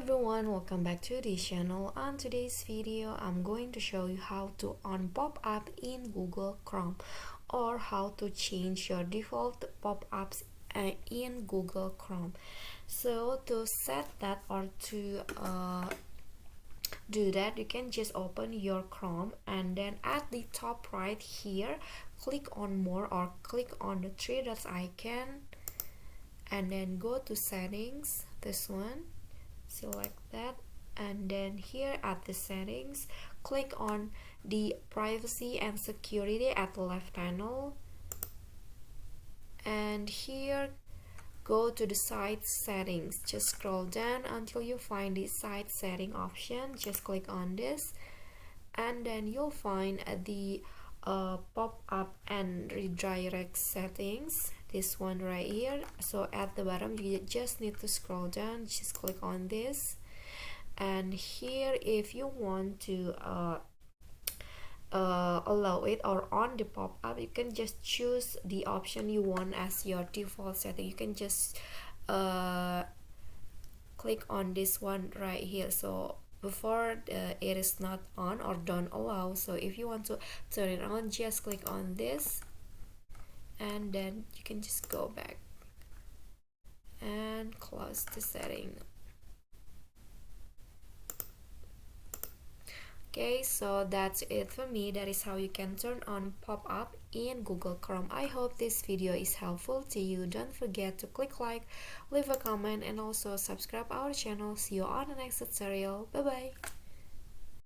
everyone, welcome back to this channel. On today's video, I'm going to show you how to on pop-up in Google Chrome or how to change your default pop-ups in Google Chrome. So to set that or to do that, you can just open your Chrome and then at the top right here, click on more or click on the three dots icon and then go to settings, this one, select that, and then here at the settings, click on the privacy and security at the left panel, and here go to the site settings. Just scroll down until you find the site setting option. Just click on this and then you'll find the pop-up and redirect settings, this one right here. So at the bottom you just need to scroll down, just click on this, and here if you want to allow it or on the pop-up, you can just choose the option you want as your default setting. You can just click on this one right here. So before it is not on or don't allow, so if you want to turn it on, just click on this and then you can just go back and close the setting. Okay, so that's it for me. That is how you can turn on pop-up in Google Chrome. I hope this video is helpful to you. Don't forget to click like, leave a comment, and also subscribe our channel. See you on the next tutorial. Bye bye.